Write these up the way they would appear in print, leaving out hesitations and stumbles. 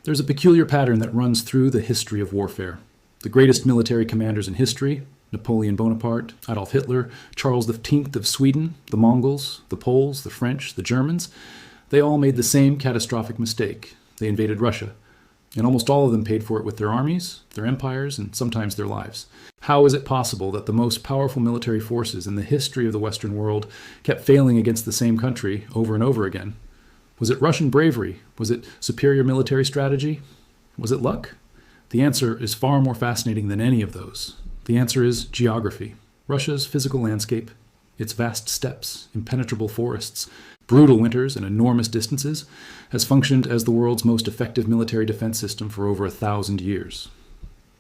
There's a peculiar pattern that runs through the history of warfare. The greatest military commanders in history, Napoleon Bonaparte, Adolf Hitler, Charles X of Sweden, the Mongols, the Poles, the French, the Germans, they all made the same catastrophic mistake. They invaded Russia. And almost all of them paid for it with their armies, their empires, and sometimes their lives. How is it possible that the most powerful military forces in the history of the Western world kept failing against the same country over and over again? Was it Russian bravery? Was it superior military strategy? Was it luck? The answer is far more fascinating than any of those. The answer is geography. Russia's physical landscape, its vast steppes, impenetrable forests, brutal winters and enormous distances, has functioned as the world's most effective military defense system for over 1,000 years.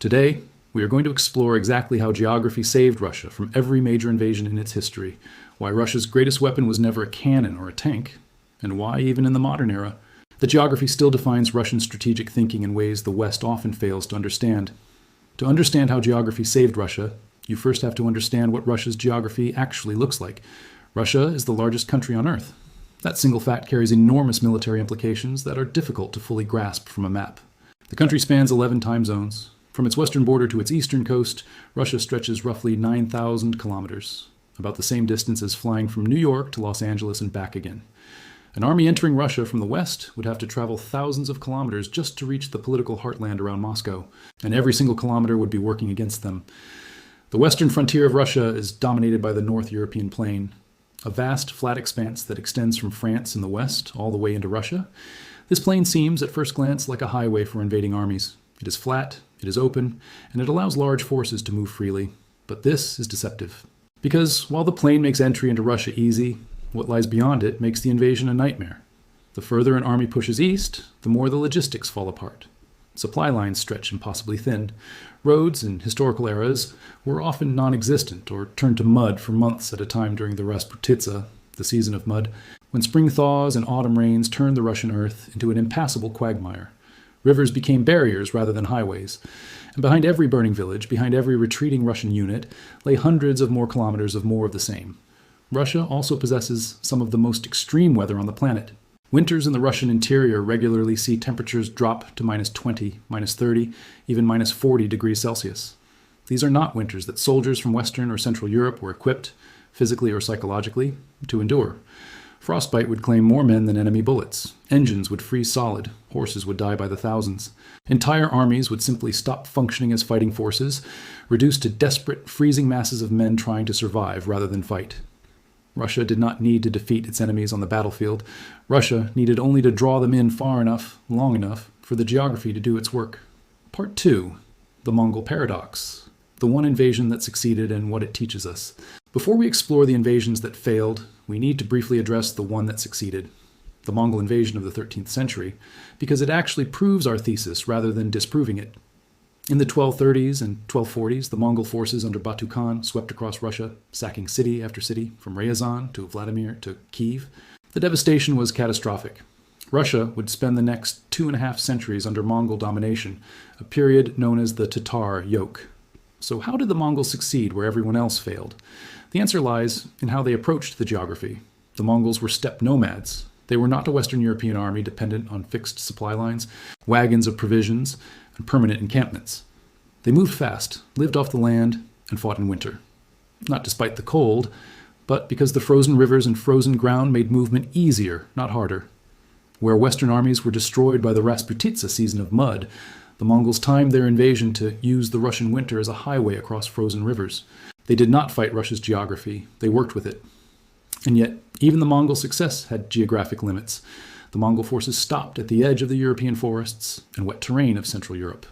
Today, we are going to explore exactly how geography saved Russia from every major invasion in its history, why Russia's greatest weapon was never a cannon or a tank, and why, even in the modern era, the geography still defines Russian strategic thinking in ways the West often fails to understand. To understand how geography saved Russia, you first have to understand what Russia's geography actually looks like. Russia is the largest country on Earth. That single fact carries enormous military implications that are difficult to fully grasp from a map. The country spans 11 time zones. From its western border to its eastern coast, Russia stretches roughly 9,000 kilometers, about the same distance as flying from New York to Los Angeles and back again. An army entering Russia from the west would have to travel thousands of kilometers just to reach the political heartland around Moscow, and every single kilometer would be working against them. The western frontier of Russia is dominated by the North European plain, a vast flat expanse that extends from France in the west all the way into Russia. This plain seems, at first glance, like a highway for invading armies. It is flat, it is open, and it allows large forces to move freely. But this is deceptive. Because while the plain makes entry into Russia easy, what lies beyond it makes the invasion a nightmare. The further an army pushes east, the more the logistics fall apart. Supply lines stretch impossibly thin. Roads in historical eras were often non-existent or turned to mud for months at a time during the Rasputitsa, the season of mud, when spring thaws and autumn rains turned the Russian earth into an impassable quagmire. Rivers became barriers rather than highways, and behind every burning village, behind every retreating Russian unit, lay hundreds of more kilometers of more of the same. Russia also possesses some of the most extreme weather on the planet. Winters in the Russian interior regularly see temperatures drop to -20, -30, even -40 degrees Celsius. These are not winters that soldiers from Western or Central Europe were equipped, physically or psychologically, to endure. Frostbite would claim more men than enemy bullets. Engines would freeze solid. Horses would die by the thousands. Entire armies would simply stop functioning as fighting forces, reduced to desperate, freezing masses of men trying to survive rather than fight. Russia did not need to defeat its enemies on the battlefield. Russia needed only to draw them in far enough, long enough, for the geography to do its work. Part 2. The Mongol Paradox. The one invasion that succeeded and what it teaches us. Before we explore the invasions that failed, we need to briefly address the one that succeeded, the Mongol invasion of the 13th century, because it actually proves our thesis rather than disproving it. In the 1230s and 1240s, the Mongol forces under Batu Khan swept across Russia, sacking city after city, from Ryazan to Vladimir to Kiev. The devastation was catastrophic. Russia would spend the next 2.5 centuries under Mongol domination, a period known as the Tatar yoke. So how did the Mongols succeed where everyone else failed? The answer lies in how they approached the geography. The Mongols were steppe nomads. They were not a Western European army dependent on fixed supply lines, wagons of provisions, and permanent encampments. They moved fast, lived off the land, and fought in winter. Not despite the cold, but because the frozen rivers and frozen ground made movement easier, not harder. Where Western armies were destroyed by the Rasputitsa season of mud, the Mongols timed their invasion to use the Russian winter as a highway across frozen rivers. They did not fight Russia's geography, they worked with it. And yet, even the Mongol success had geographic limits. The Mongol forces stopped at the edge of the European forests and wet terrain of Central Europe.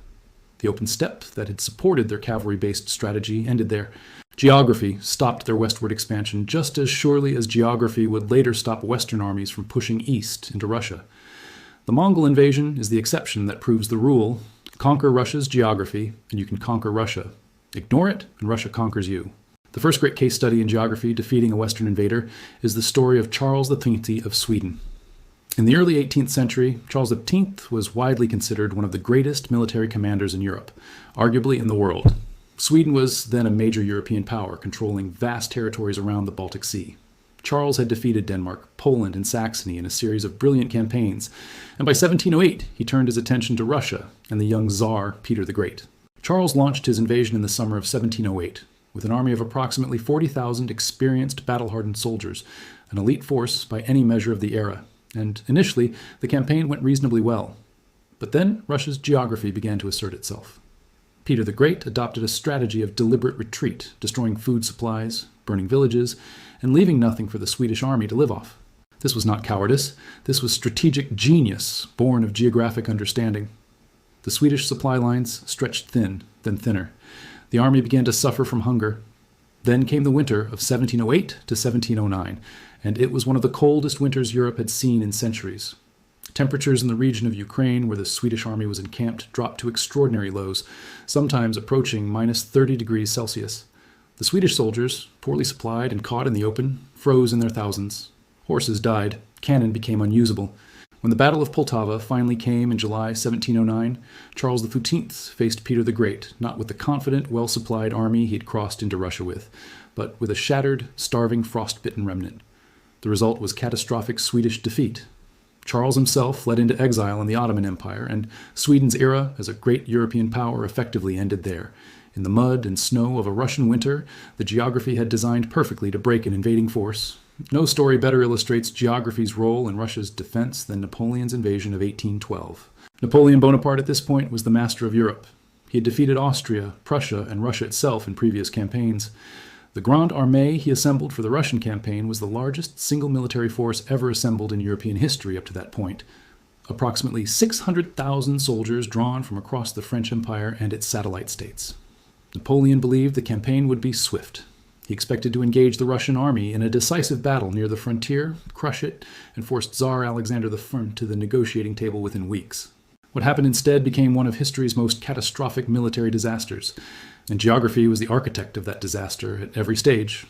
The open steppe that had supported their cavalry-based strategy ended there. Geography stopped their westward expansion just as surely as geography would later stop Western armies from pushing east into Russia. The Mongol invasion is the exception that proves the rule. Conquer Russia's geography, and you can conquer Russia. Ignore it, and Russia conquers you. The first great case study in geography defeating a Western invader is the story of Charles X of Sweden. In the early 18th century, Charles X was widely considered one of the greatest military commanders in Europe, arguably in the world. Sweden was then a major European power, controlling vast territories around the Baltic Sea. Charles had defeated Denmark, Poland, and Saxony in a series of brilliant campaigns, and by 1708 he turned his attention to Russia and the young Tsar Peter the Great. Charles launched his invasion in the summer of 1708 with an army of approximately 40,000 experienced, battle-hardened soldiers, an elite force by any measure of the era, and initially the campaign went reasonably well. But then Russia's geography began to assert itself. Peter the Great adopted a strategy of deliberate retreat, destroying food supplies, burning villages, and leaving nothing for the Swedish army to live off. This was not cowardice. This was strategic genius, born of geographic understanding. The Swedish supply lines stretched thin, then thinner. The army began to suffer from hunger. Then came the winter of 1708 to 1709, and it was one of the coldest winters Europe had seen in centuries. Temperatures in the region of Ukraine where the Swedish army was encamped dropped to extraordinary lows, sometimes approaching minus 30 degrees Celsius. The Swedish soldiers, poorly supplied and caught in the open, froze in their thousands. Horses died. Cannon became unusable. When the Battle of Poltava finally came in July 1709, Charles XIV faced Peter the Great, not with the confident, well-supplied army he had crossed into Russia with, but with a shattered, starving, frostbitten remnant. The result was catastrophic Swedish defeat. Charles himself fled into exile in the Ottoman Empire, and Sweden's era as a great European power effectively ended there. In the mud and snow of a Russian winter, the geography had designed perfectly to break an invading force. No story better illustrates geography's role in Russia's defense than Napoleon's invasion of 1812. Napoleon Bonaparte at this point was the master of Europe. He had defeated Austria, Prussia, and Russia itself in previous campaigns. The Grande Armée he assembled for the Russian campaign was the largest single military force ever assembled in European history up to that point. Approximately 600,000 soldiers drawn from across the French Empire and its satellite states. Napoleon believed the campaign would be swift. He expected to engage the Russian army in a decisive battle near the frontier, crush it, and force Tsar Alexander I to the negotiating table within weeks. What happened instead became one of history's most catastrophic military disasters, and geography was the architect of that disaster at every stage.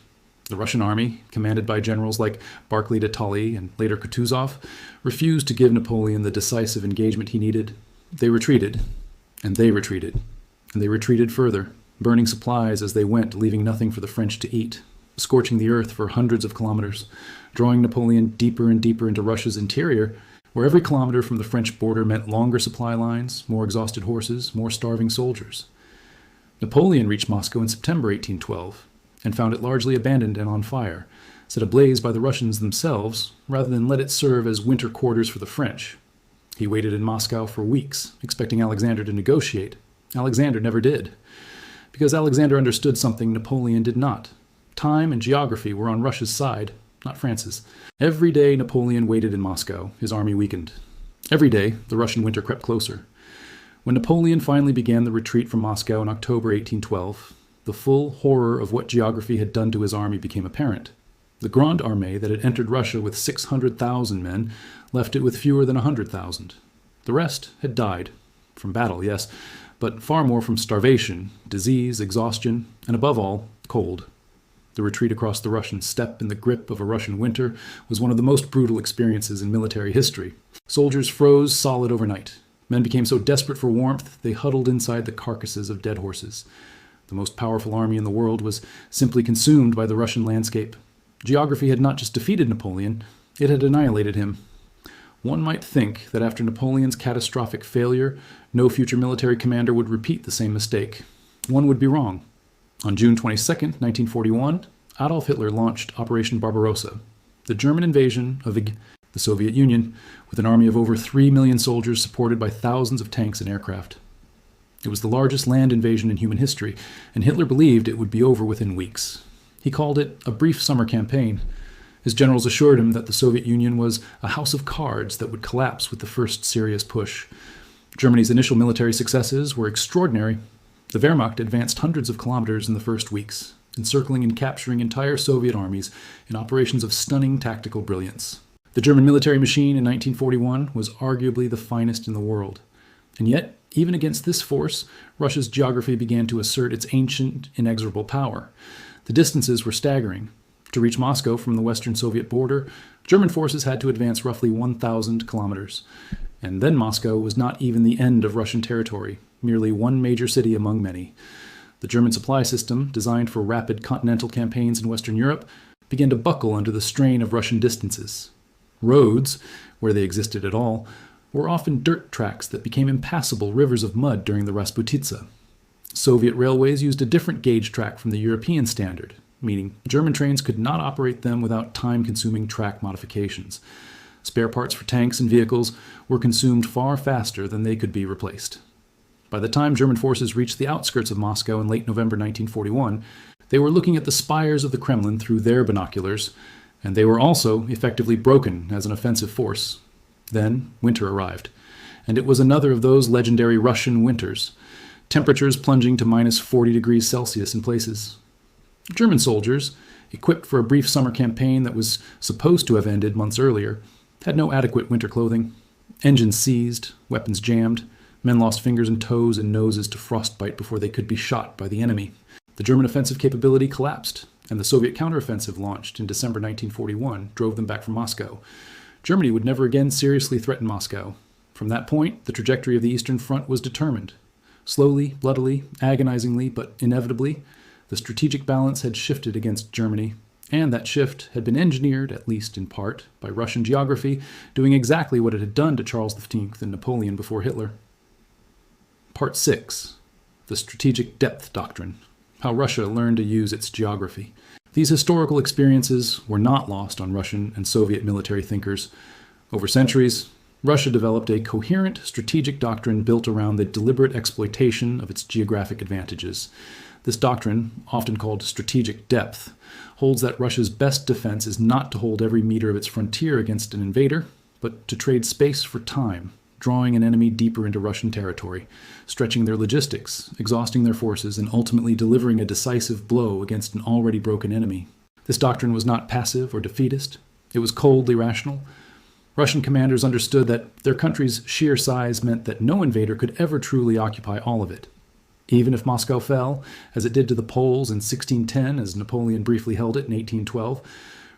The Russian army, commanded by generals like Barclay de Tolly and later Kutuzov, refused to give Napoleon the decisive engagement he needed. They retreated, and they retreated, and they retreated further, burning supplies as they went, leaving nothing for the French to eat, scorching the earth for hundreds of kilometers, drawing Napoleon deeper and deeper into Russia's interior, where every kilometer from the French border meant longer supply lines, more exhausted horses, more starving soldiers. Napoleon reached Moscow in September 1812 and found it largely abandoned and on fire, set ablaze by the Russians themselves, rather than let it serve as winter quarters for the French. He waited in Moscow for weeks, expecting Alexander to negotiate. Alexander never did, because Alexander understood something Napoleon did not. Time and geography were on Russia's side, not France's. Every day Napoleon waited in Moscow, his army weakened. Every day the Russian winter crept closer. When Napoleon finally began the retreat from Moscow in October 1812, the full horror of what geography had done to his army became apparent. The Grande Armée that had entered Russia with 600,000 men left it with fewer than 100,000. The rest had died. From battle, yes, but far more from starvation, disease, exhaustion, and above all, cold. The retreat across the Russian steppe in the grip of a Russian winter was one of the most brutal experiences in military history. Soldiers froze solid overnight. Men became so desperate for warmth, they huddled inside the carcasses of dead horses. The most powerful army in the world was simply consumed by the Russian landscape. Geography had not just defeated Napoleon, it had annihilated him. One might think that after Napoleon's catastrophic failure, no future military commander would repeat the same mistake. One would be wrong. On June 22, 1941, Adolf Hitler launched Operation Barbarossa, the German invasion of the Soviet Union, with an army of over 3 million soldiers supported by thousands of tanks and aircraft. It was the largest land invasion in human history, and Hitler believed it would be over within weeks. He called it a brief summer campaign. His generals assured him that the Soviet Union was a house of cards that would collapse with the first serious push. Germany's initial military successes were extraordinary. The Wehrmacht advanced hundreds of kilometers in the first weeks, encircling and capturing entire Soviet armies in operations of stunning tactical brilliance. The German military machine in 1941 was arguably the finest in the world. And yet, even against this force, Russia's geography began to assert its ancient, inexorable power. The distances were staggering. To reach Moscow from the western Soviet border, German forces had to advance roughly 1,000 kilometers. And then Moscow was not even the end of Russian territory, merely one major city among many. The German supply system, designed for rapid continental campaigns in Western Europe, began to buckle under the strain of Russian distances. Roads, where they existed at all, were often dirt tracks that became impassable rivers of mud during the Rasputitsa. Soviet railways used a different gauge track from the European standard, meaning German trains could not operate them without time-consuming track modifications. Spare parts for tanks and vehicles were consumed far faster than they could be replaced. By the time German forces reached the outskirts of Moscow in late November 1941, they were looking at the spires of the Kremlin through their binoculars, and they were also effectively broken as an offensive force. Then winter arrived, and it was another of those legendary Russian winters, temperatures plunging to minus 40 degrees Celsius in places. German soldiers, equipped for a brief summer campaign that was supposed to have ended months earlier, had no adequate winter clothing. Engines seized, weapons jammed, men lost fingers and toes and noses to frostbite before they could be shot by the enemy. The German offensive capability collapsed, and the Soviet counteroffensive launched in December 1941 drove them back from Moscow. Germany would never again seriously threaten Moscow. From that point, the trajectory of the Eastern Front was determined. Slowly, bloodily, agonizingly, but inevitably, the strategic balance had shifted against Germany, and that shift had been engineered, at least in part, by Russian geography, doing exactly what it had done to Charles X and Napoleon before Hitler. Part 6. The Strategic Depth Doctrine. How Russia learned to use its geography. These historical experiences were not lost on Russian and Soviet military thinkers. Over centuries, Russia developed a coherent strategic doctrine built around the deliberate exploitation of its geographic advantages. This doctrine, often called strategic depth, holds that Russia's best defense is not to hold every meter of its frontier against an invader, but to trade space for time, drawing an enemy deeper into Russian territory, stretching their logistics, exhausting their forces, and ultimately delivering a decisive blow against an already broken enemy. This doctrine was not passive or defeatist. It was coldly rational. Russian commanders understood that their country's sheer size meant that no invader could ever truly occupy all of it. Even if Moscow fell, as it did to the Poles in 1610 as Napoleon briefly held it in 1812,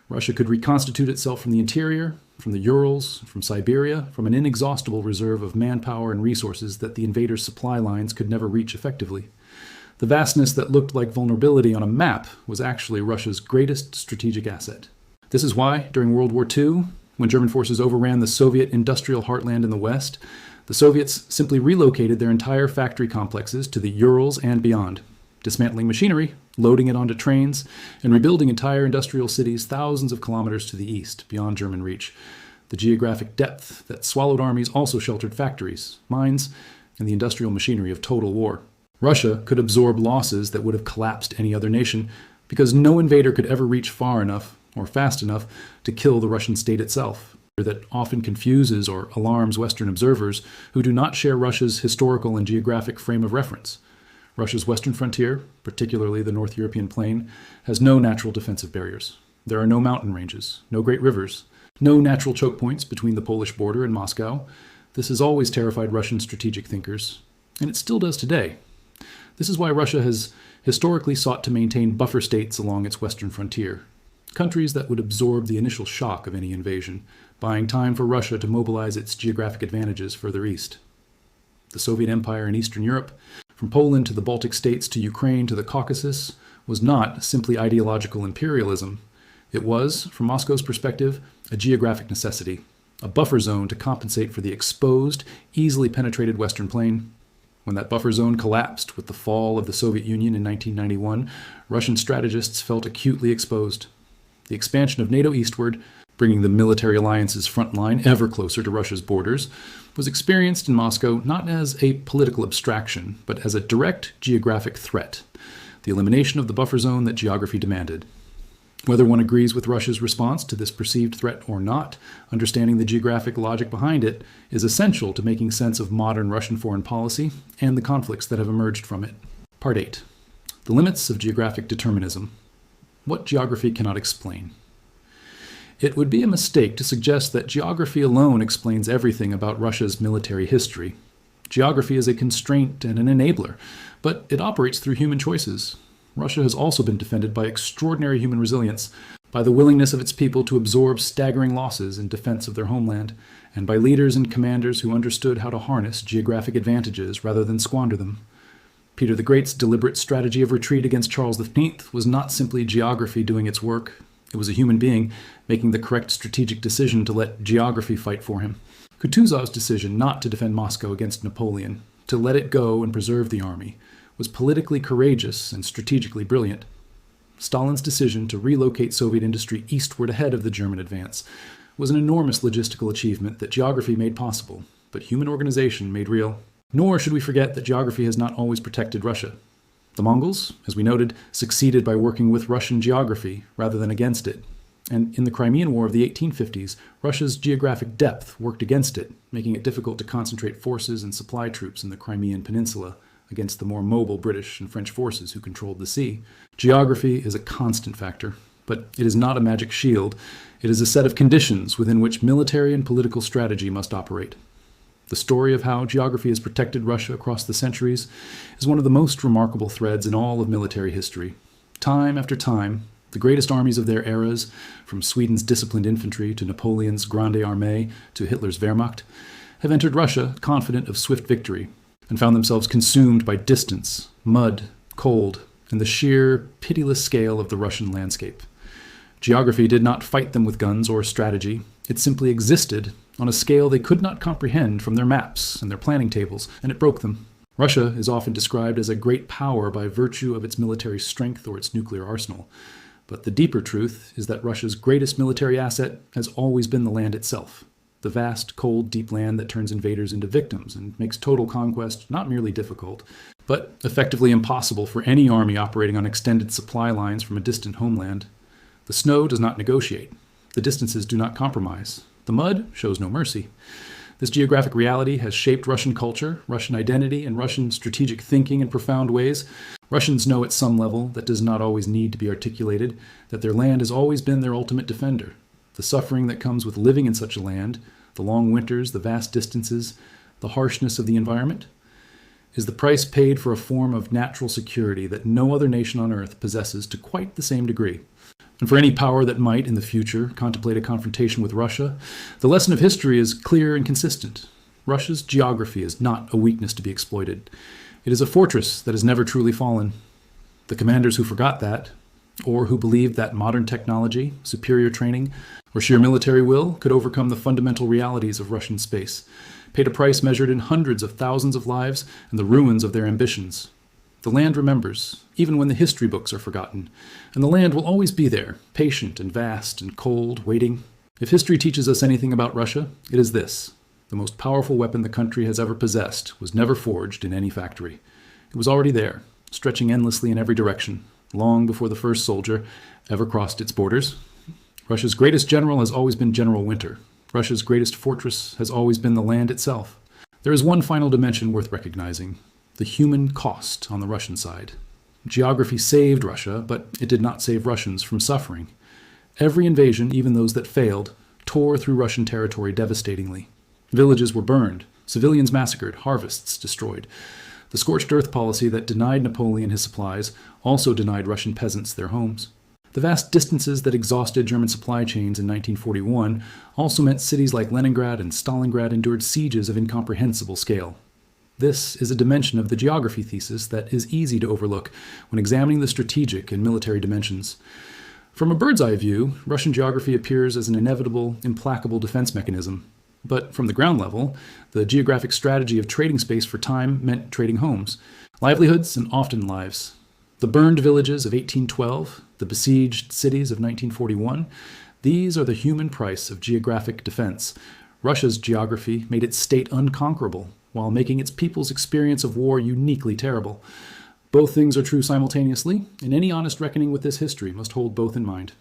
Russia could reconstitute itself from the interior, from the Urals, from Siberia, from an inexhaustible reserve of manpower and resources that the invaders' supply lines could never reach effectively. The vastness that looked like vulnerability on a map was actually Russia's greatest strategic asset. This is why, during World War II, when German forces overran the Soviet industrial heartland in the West, the Soviets simply relocated their entire factory complexes to the Urals and beyond, dismantling machinery, loading it onto trains, and rebuilding entire industrial cities thousands of kilometers to the east, beyond German reach. The geographic depth that swallowed armies also sheltered factories, mines, and the industrial machinery of total war. Russia could absorb losses that would have collapsed any other nation because no invader could ever reach far enough or fast enough to kill the Russian state itself. That often confuses or alarms Western observers who do not share Russia's historical and geographic frame of reference. Russia's western frontier, particularly the North European plain, has no natural defensive barriers. There are no mountain ranges, no great rivers, no natural choke points between the Polish border and Moscow. This has always terrified Russian strategic thinkers, and it still does today. This is why Russia has historically sought to maintain buffer states along its western frontier, countries that would absorb the initial shock of any invasion, buying time for Russia to mobilize its geographic advantages further east. The Soviet Empire in Eastern Europe, from Poland to the Baltic states to Ukraine to the Caucasus, was not simply ideological imperialism. It was, from Moscow's perspective, a geographic necessity, a buffer zone to compensate for the exposed, easily penetrated Western plain. When that buffer zone collapsed with the fall of the Soviet Union in 1991, Russian strategists felt acutely exposed. The expansion of NATO eastward, bringing the military alliance's front line ever closer to Russia's borders, was experienced in Moscow not as a political abstraction, but as a direct geographic threat, the elimination of the buffer zone that geography demanded. Whether one agrees with Russia's response to this perceived threat or not, understanding the geographic logic behind it is essential to making sense of modern Russian foreign policy and the conflicts that have emerged from it. Part 8. The limits of geographic determinism. What geography cannot explain. It would be a mistake to suggest that geography alone explains everything about Russia's military history. Geography is a constraint and an enabler, but it operates through human choices. Russia has also been defended by extraordinary human resilience, by the willingness of its people to absorb staggering losses in defense of their homeland, and by leaders and commanders who understood how to harness geographic advantages rather than squander them. Peter the Great's deliberate strategy of retreat against Charles X was not simply geography doing its work. It was a human being making the correct strategic decision to let geography fight for him. Kutuzov's decision not to defend Moscow against Napoleon, to let it go and preserve the army, was politically courageous and strategically brilliant. Stalin's decision to relocate Soviet industry eastward ahead of the German advance was an enormous logistical achievement that geography made possible, but human organization made real. Nor should we forget that geography has not always protected Russia. The Mongols, as we noted, succeeded by working with Russian geography rather than against it. And in the Crimean War of the 1850s, Russia's geographic depth worked against it, making it difficult to concentrate forces and supply troops in the Crimean Peninsula against the more mobile British and French forces who controlled the sea. Geography is a constant factor, but it is not a magic shield. It is a set of conditions within which military and political strategy must operate. The story of how geography has protected Russia across the centuries is one of the most remarkable threads in all of military history. Time after time, the greatest armies of their eras, from Sweden's disciplined infantry to Napoleon's Grande Armée to Hitler's Wehrmacht, have entered Russia confident of swift victory and found themselves consumed by distance, mud, cold, and the sheer, pitiless scale of the Russian landscape. Geography did not fight them with guns or strategy. It simply existed on a scale they could not comprehend from their maps and their planning tables, and it broke them. Russia is often described as a great power by virtue of its military strength or its nuclear arsenal. But the deeper truth is that Russia's greatest military asset has always been the land itself. The vast, cold, deep land that turns invaders into victims and makes total conquest not merely difficult, but effectively impossible for any army operating on extended supply lines from a distant homeland. The snow does not negotiate. The distances do not compromise. The mud shows no mercy. This geographic reality has shaped Russian culture, Russian identity, and Russian strategic thinking in profound ways. Russians know at some level that does not always need to be articulated, that their land has always been their ultimate defender. The suffering that comes with living in such a land, the long winters, the vast distances, the harshness of the environment, is the price paid for a form of natural security that no other nation on earth possesses to quite the same degree. And for any power that might, in the future, contemplate a confrontation with Russia, the lesson of history is clear and consistent. Russia's geography is not a weakness to be exploited. It is a fortress that has never truly fallen. The commanders who forgot that, or who believed that modern technology, superior training, or sheer military will could overcome the fundamental realities of Russian space, paid a price measured in hundreds of thousands of lives and the ruins of their ambitions. The land remembers, even when the history books are forgotten, and the land will always be there, patient and vast and cold, waiting. If history teaches us anything about Russia, it is this. The most powerful weapon the country has ever possessed was never forged in any factory. It was already there, stretching endlessly in every direction, long before the first soldier ever crossed its borders. Russia's greatest general has always been General Winter. Russia's greatest fortress has always been the land itself. There is one final dimension worth recognizing: the human cost on the Russian side. Geography saved Russia, but it did not save Russians from suffering. Every invasion, even those that failed, tore through Russian territory devastatingly. Villages were burned, civilians massacred, harvests destroyed. The scorched earth policy that denied Napoleon his supplies also denied Russian peasants their homes. The vast distances that exhausted German supply chains in 1941 also meant cities like Leningrad and Stalingrad endured sieges of incomprehensible scale. This is a dimension of the geography thesis that is easy to overlook when examining the strategic and military dimensions. From a bird's-eye view, Russian geography appears as an inevitable, implacable defense mechanism. But from the ground level, the geographic strategy of trading space for time meant trading homes, livelihoods, and often lives. The burned villages of 1812, the besieged cities of 1941, these are the human price of geographic defense. Russia's geography made its state unconquerable, while making its people's experience of war uniquely terrible. Both things are true simultaneously, and any honest reckoning with this history must hold both in mind.